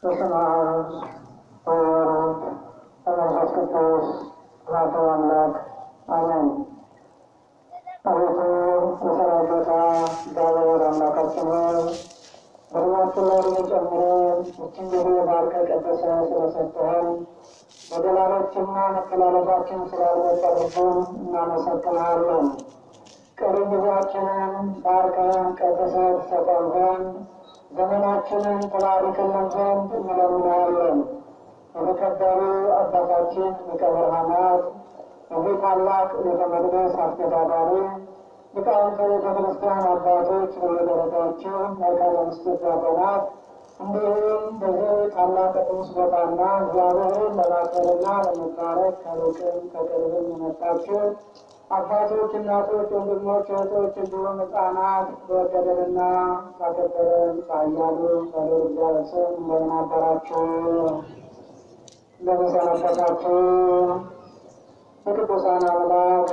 በስመ አብ ወወልድ ወመንፈስ ቅዱስ አሐዱ አምላክ አሜን። አቤቱ የሰራዊት ጌታ እግዚአብሔር አምላካችን ሆይ በእድሜያችን ላይ ጨምረን ይህችን ጊዜ ባርከህ ቀድሰህ ስለሰጠኸን በደላሎችና መተላለፋችን ስላልቆጠርብን እናመሰግንሃለን። ቀሪ ጊዜያችንን ባርከህ ቀድሰህ ትሰጠን ዘንድ ዘመናችንን ትባርክልን ዘንድ እንለምንሃለን። የተከበሩ አባታችን ሊቀ ብርሃናት፣ የዚህ ታላቅ ቤተ መቅደስ አስተዳዳሪ፣ ሊቃውንተ ቤተ ክርስቲያን አባቶች በየደረጃቸው፣ መልካም ምስጢር ዲያቆናት፣ እንዲሁም በዚህ ታላቅ ቅዱስ ቦታና እግዚአብሔርን ለማክበርና ለመባረክ ከሩቅም ከቅርብም የመጣችሁ አባቶች፣ እናቶች፣ ወንድሞች፣ እህቶች እንዲሁም ሕፃናት በወደደንና ባከበረን በኃያሉ በልዑል እግዚአብሔር ስም እንደምን አደራችሁ? እንደምን ሰነበታችሁ? የቅዱሳን አምላክ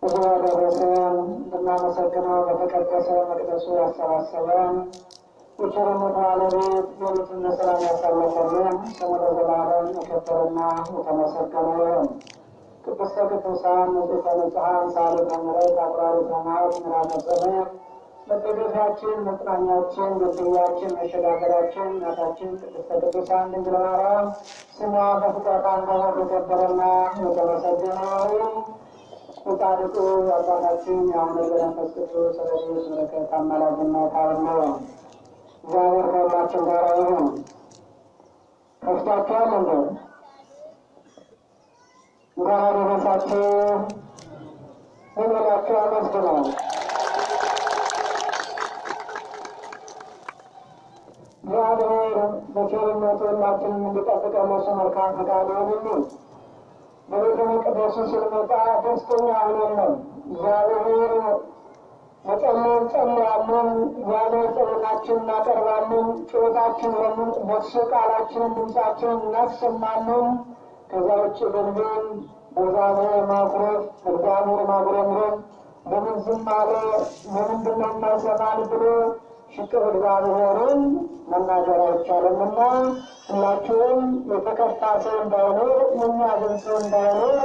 እዚህ ያደረሰን እንድናመሰግነው በተቀደሰ መቅደሱ ያሰባሰበን የቸርነት ባለቤት ሌሊቱን በሰላም ያሳለፈልን ስሙ ለዘላለም የከበረና የተመሰገነ ይሁን። ቅድስተ ቅዱሳን ንጽሕተ ንጹሐን ሣህለተ ምሕረት አቁራሪተ መዓት ምዕራፈ ጸሎት መደገፊያችን፣ መጽናኛችን፣ መጠጊያችን፣ መሸጋገሪያችን እናታችን ቅድስተ ቅዱሳን ድንግል ማርያም ስሟ በፍጥረት አንደበት የከበረና የተመሰገነ ይሁን። የጻድቁ የአባታችን የአቡነ ዘመንፈስ ቅዱስ ረድኤት በረከት አማላጅነት አይለየን። እግዚአብሔር ከሁላችን ጋር ይሁን። ከፍታችኋል እንዴ? እንኳን አደረሳችሁ። ምን ብላችሁ አመስግኑ። እግዚአብሔር በቸርነቱ ሁላችንም እንዲጠብቀን እሱ መልካም ፈቃዱ ይሁንልን። በቤተ መቅደሱ ስንመጣ ደስተኛ ሆነን ነው። እግዚአብሔር መጸለይ እንጸልያለን። እግዚአብሔር ጸሎታችንን እናቀርባለን። ጩኸታችንን ለእሱ ቃላችንን ድምፃችንን እናሰማለን። ከዛ ውጭ በልቤን በእግዚአብሔር ማኩረፍ እግዚአብሔር ማጉረምረም በምን ዝም አለ ለምንድን ነው የማይሰማን ብሎ ሽቅብ እግዚአብሔርን መናገር አይቻልምና ሁላችሁም የተከፋ ሰው እንዳይኖር የሚያዝን ሰው እንዳይኖር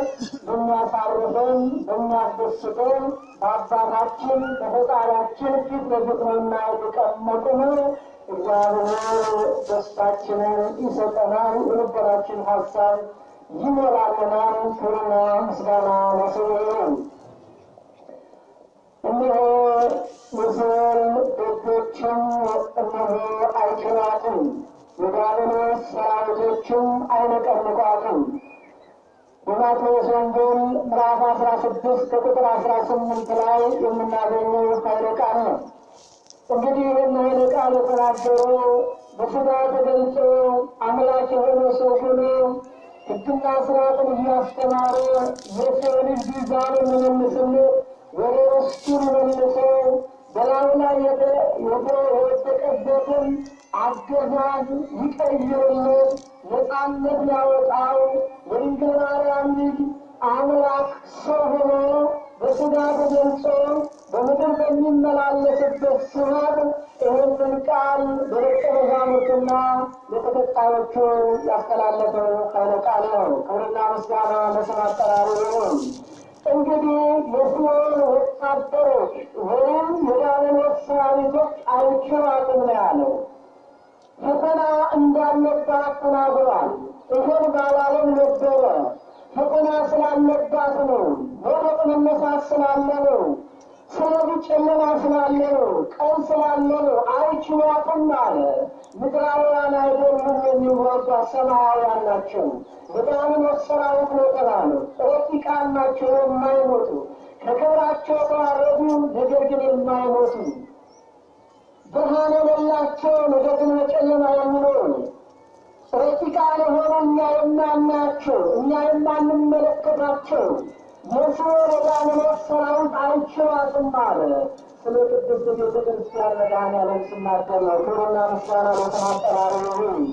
በሚያሳርፈን በሚያስደስተን በአባታችን በፈጣሪያችን ፊት ለፊት ነውና የተቀመጥን እግዚአብሔር ደስታችንን ይሰጠናል። የልቦናችን ሀሳብ ይሞላልናል። ክብርና ምስጋና ለስሙ ይሁን። እነሆ የሲኦል ደጆችም እነሆ አይችሏትም፣ የዲያብሎስ ሰራዊቶችም አይነቀንቋትም። በማቴዎስ ወንጌል ምዕራፍ 16 ከቁጥር 18 ላይ የምናገኘው ኃይለ ቃል ነው። እንግዲህ ይህን ኃይለ ቃል የተናገሩ በሥጋ ተገልጾ አምላክ የሆነ ሰው ሆኖ ሕግና ሥርዓትን እያስተማረ የሰው ልጅ ዛሬ የሚመልስለት ወደ ርስቱ ሊመልሰው በላዩ ላይ የተቀበትን አገዛዝ ይቀይርለት ነፃነት ሊያወጣው የድንግል ማርያም ልጅ አምላክ ሰው ሆኖ በሥጋ ተገልጾ በምድር በሚመላለስበት ስርዓት ይህንን ቃል በደቀ መዛሙርቱና ለተከታዮቹ ያስተላለፈው ኃይለ ቃል ነው። ክብርና ምስጋና ለስም አጠራሩ ይሁን። እንግዲህ የሲኦል ወታደሮች ወይም የዲያብሎስ ሰራዊቶች አይችሏትም ነው ያለው። ፈተና እንዳለባት ተናግሯል። ይህን ባላለም ነበረ። ፈተና ስላለባት ነው። ወደቅ መነሳት ስላለ ነው። ስለዚህ ጨለማ ስላለ ነው። ቀን ስላለ ነው። አይችሏትም አለ። ምድራውያን አይደሉም የሚዋጓት ሰማያውያን ናቸው። የዲያብሎስ ሰራዊት ነው ተባሉ። ረቂቃን ናቸው የማይሞቱ ከክብራቸው የተዋረዱ ነገር ግን የማይሞቱ ብርሃን የሌላቸው ነገር ግን በጨለማ የሚኖሩ ረቂቃን የሆኑ እኛ የማናያቸው እኛ የማንመለከታቸው የሲኦል የዲያብሎስ ሰራዊት አይችሏትም አለ። ስለ ቅድስት ቤተ ክርስቲያን መድኃኔዓለም ሲናገር ነው። ክብርና ምስጋና ለስሙ አጠራሩ ይሁን።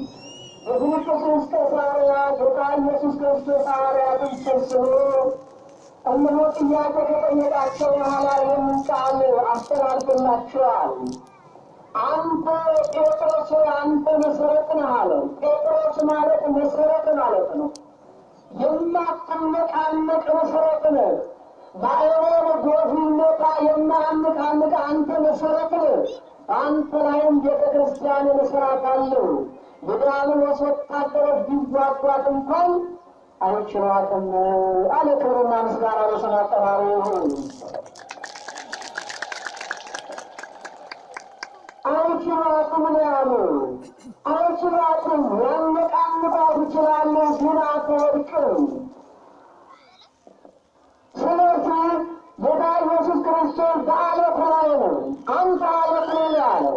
የፊልጵስዩስ ቄሳርያ ጌታ ኢየሱስ ክርስቶስ ሐዋርያትን ሰብስቦ እነሆ ጥያቄ ከጠየቃቸው በኋላ ይህንን ቃል አስተላልፎላቸዋል። አንተ ጴጥሮስ አንተ መሰረት ነህ አለው። ጴጥሮስ ማለት መሰረት ማለት ነው። የማትነቃነቅ መሰረት ነህ። ባዕረር ጎርፍ ይመጣ የማያነቃንቅ አንተ መሰረት ነህ። አንተ ላይም ቤተ ክርስቲያንን እሠራታለሁ። የዲያብሎስ ወታደሮች ቢዋጓት እንኳን አይችሏትም አለ። ክብርና ምስጋና ለስሙ አጠራሩ ይሁን። አይችሏትም ነው ያለው። አይችሏትም፣ ያነቃንቋት ይችላሉ፣ ግን አትወድቅም። ስለዚህ ጌታ ኢየሱስ ክርስቶስ በዓለት ላይ ነው። አንተ ዓለት ነው ያለው።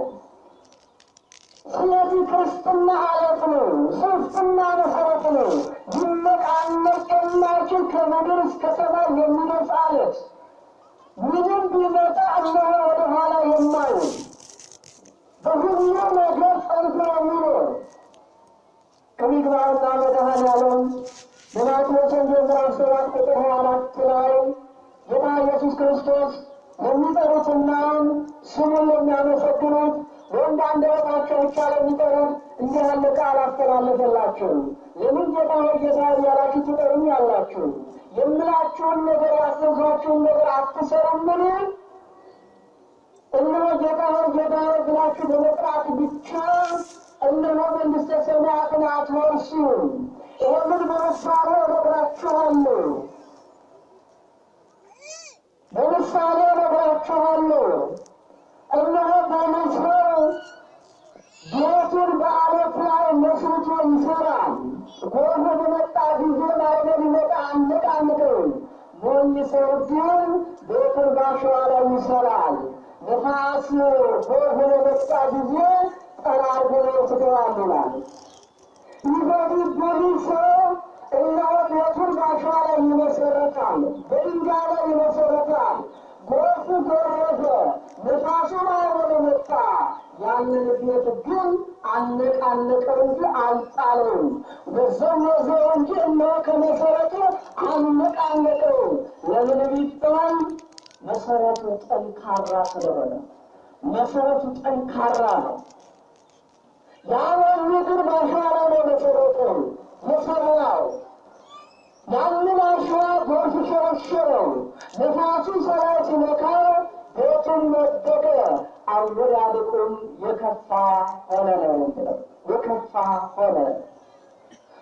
ስለዚህ ክርስትና ዓለት ነው። ክርስትና መሰረት ነው። ሊነቃነቅ የማይችል ከምድር እስከ ሰማይ የሚደርስ ዓለት፣ ምንም ቢመጣ እነሆ ወደ ኋላ የማይል በሁሉ ነገር ጸንቶ የሚኖር ከሚግባውና መድኃኔዓለም በማቴዎስ ወንጌል ምዕራፍ 7 ቁጥር 24 ላይ ጌታ ኢየሱስ ክርስቶስ ለሚጠሩትና ስሙን ለሚያመሰግኑት ወንድ አንደበታቸው ብቻ ለሚጠሩት እንዲህ ያለ ቃል አስተላለፈላቸው። ለምን ጌታ ሆይ ጌታ እያላችሁ ትጠሩኛላችሁ? የምላችሁን ነገር ያዘዝኋችሁን ነገር አትሰሩምን? እነሆ ጌታ ሆይ ጌታ ሆይ ብላችሁ በመጥራት ብቻ እነሆ መንግሥተ ሰማያትን አትወርሱም። ይህንን በምሳሌ እነግራችኋለሁ፣ በምሳሌ እነግራችኋለሁ። እነሆ በሰው ቤቱን በዓለት ላይ መስርቶ ይሠራል። ጎርፍ በመጣ ጊዜ ማዕበል ቢመጣ አያነቃንቀውም። ሞኝ ሰው ግን ቤቱን በአሸዋ ላይ ይሠራል። ነፋስ ጎርፍ በመጣ ጊዜ ጠራርጎ ይወስደዋል ይላል። ይህ ብልህ ሰው እነሆ ቤቱን በአሸዋ ላይ ይመሠረታል፣ በድንጋይ ላይ ይመሠረታል። ጎርፉ ጎረፈ፣ ነፋሱ ማዕበል መጣ። ያንን ቤት ግን አነቃነቀው እንጂ አልጣለውም። ወዘወዘው እንጂ እነሆ ከመሠረቱ አነቃነቀው። ለምን ቢባል መሠረቱ ጠንካራ ስለሆነ። መሠረቱ ጠንካራ ነው። ያንን ምድር በአሸዋ ላይ ነው መሠረቱን የሠራው። ያንን አሸዋ ጎርፍ ሸረሸረው። ነፋሱ ሰማይ ሲነካው ቤቱን ወደቀ። አወዳደቁም የከፋ ሆነ ነው የሚለው፣ የከፋ ሆነ።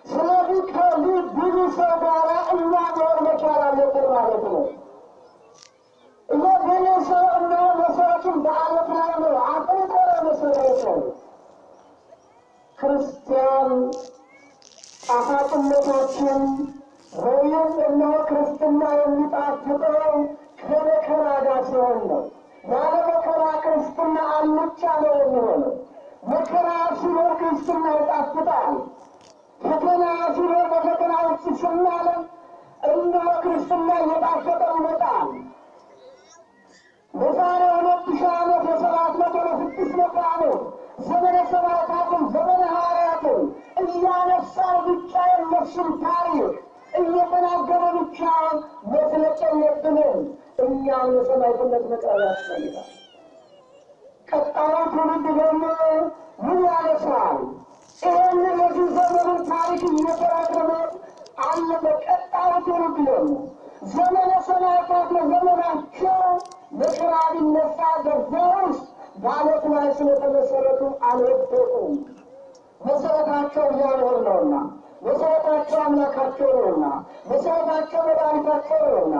ስለዚህ ከዚህ ብዙ ሰው ጋር እኛ መሆን መቻል አለብን ማለት ነው። ይህ ብዙ ሰው እና መሠረቱን በዓለት ላይ ነው አጥንቶ መሠረተው። ክርስቲያን ጣፋጭነታችን ወይም እነሆ ክርስትና የሚጣፍጠው ከመከራ ጋር ሲሆን ነው። ያለ መከራ ክርስትና አልጫ ነው የሚሆነው። መከራ ሲኖር ክርስትና ይጣፍጣል። ፈተና ሲኖር በፈተና ውስጥ ስናለም እነሆ ክርስትና እየጣፈጠ ይመጣል። በዛሬ 2000 ዓመት የ700 ዓመት ዘመነ ሰማዕታትን ዘመነ ሐዋርያትን እያነሳን ብቻ የነሱን ታሪክ እየተናገረ ብቻ መዝለቅ የለብንም። እኛም ለሰማዕትነት መቅረብ ያስፈልጋል። ቀጣዩ ትውልድ ደግሞ ምን ያነሳል? ይህንን የዚህ ዘመኑን ታሪክ እየተረከበ አለ። በቀጣዩ ትውልድ ደግሞ ዘመነ ሰማዕታት ለዘመናቸው መከራ ቢነሳ በዛ ውስጥ በዓለት ላይ ስለተመሠረቱ አልወደቁም። መሠረታቸው እግዚአብሔር ነውና፣ መሠረታቸው አምላካቸው ነውና፣ መሠረታቸው መድኃኒታቸው ነውና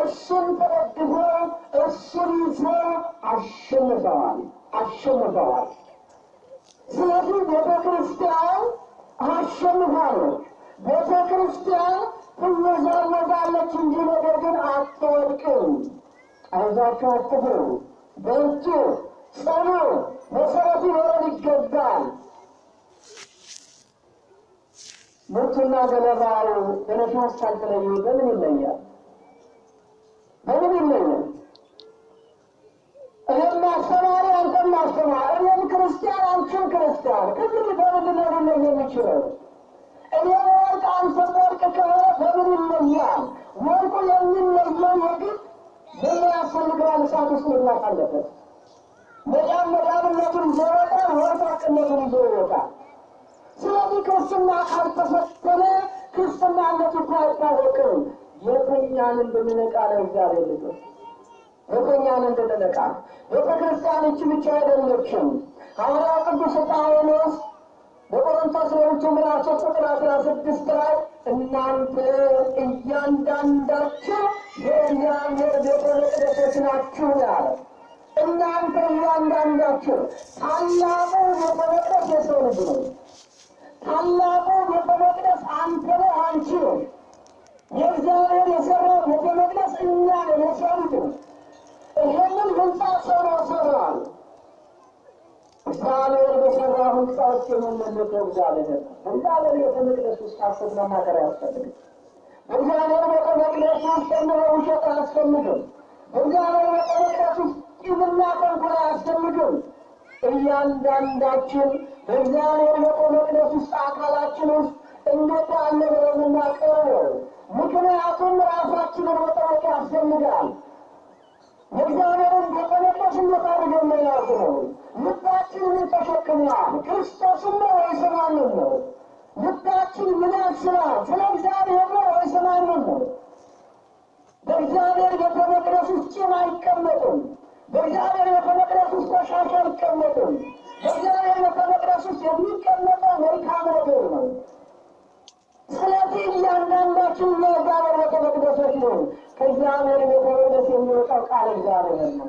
እሱን ተደግፈው እሱን ይዘው አሸንፈዋል። ስለዚህ ቤተ ክርስቲያን አሸንፋለች። ቤተ ክርስቲያን ትወዛወዛለች እንጂ ነገር ግን አትወድቅም። አይዟችሁ፣ አትፍሩ፣ በርቱ፣ ጽኑ። መሠረት ሊኖረን ይገባል። ምርቱና ገለባው በነፋስ ካልተለዩ በምን ይለያል? በምን ይለያል? እኔም አስተማሪ አንተም አስተማሪ፣ እኔም ክርስቲያን አንቺም ክርስቲያን። እንግዲህ በምንድን ነው ሊለይ የሚችለው? እኔ ወርቅ አንተ ወርቅ ከሆነ በምን ይለያል? ወርቁ የሚለየው የግድ ምን ያስፈልገዋል? እሳት ውስጥ መግባት አለበት። መዳምነቱን ይዞ ይወጣል፣ ወርቃቅነቱን ይዞ ይወጣል። ስለዚህ ክርስትና ካልተፈተነ ክርስትናነቱ እኮ አይታወቅም። የትኛን እንድንነቃ ነው እግዚአብሔር ልጆች፣ የትኛን እንድንነቃ። ቤተክርስቲያን እቺ ብቻ አይደለችም። ሐዋርያው ቅዱስ ጳውሎስ በቆሮንቶስ ምዕራፍ 3 ቁጥር 16 ላይ እናንተ እያንዳንዳችሁ የእግዚአብሔር ቤተ መቅደሶች ናችሁ ያለ። እናንተ እያንዳንዳችሁ። ታላቁ ቤተ መቅደስ የሰው ልጅ ነው። ታላቁ ቤተ መቅደስ አንተ ነህ፣ አንቺ ነው። የእግዚአብሔር የሠራው ቤተ መቅደስ እኛ ነን፣ የሰው ልጅ ነው። ይህንን ሕንፃ ሰው ነው ሠራው። እግዚአብሔር በሠራው ሕንፃ ውስጥ የምንመለከው እግዚአብሔር ነው። እግዚአብሔር ቤተ መቅደስ ውስጥ ሐሰት መናገር አያስፈልግም። እግዚአብሔር ቤተ መቅደስ ውስጥ ውሸት አያስፈልግም። እግዚአብሔር ቤተ መቅደስ ውስጥ ቂምና ተንኮል አያስፈልግም። እያንዳንዳችን በእግዚአብሔር ቤተ መቅደስ ውስጥ አካላችን ውስጥ እንዴት ያለ ነው የምናቀርበው? ምክንያቱም ራሳችንን መጠበቅ ያስፈልጋል። የእግዚአብሔርን ቤተ መቅደስ እንዴት አድርገን መያዝ ነው? ልባችንን ተሸክመዋል። ክርስቶስን ነው ወይስ ማንን ነው? ልባችን ምን ያስባል? ስለ እግዚአብሔር ነው ወይስ ማንን ነው? በእግዚአብሔር ቤተ መቅደስ ውስጥ ቂም አይቀመጥም። በእግዚአብሔር ቤተ መቅደስ ውስጥ ቆሻሻ አይቀመጥም። በእግዚአብሔር ቤተ መቅደስ ውስጥ የሚቀመጠው መልካም ነገር ነው። ስለዚህ እያንዳንዳችን የእግዚአብሔር ቤተ መቅደሶች ነው። ከእግዚአብሔር ቤተ መቅደስ የሚወጣው ቃል እግዚአብሔር ነው።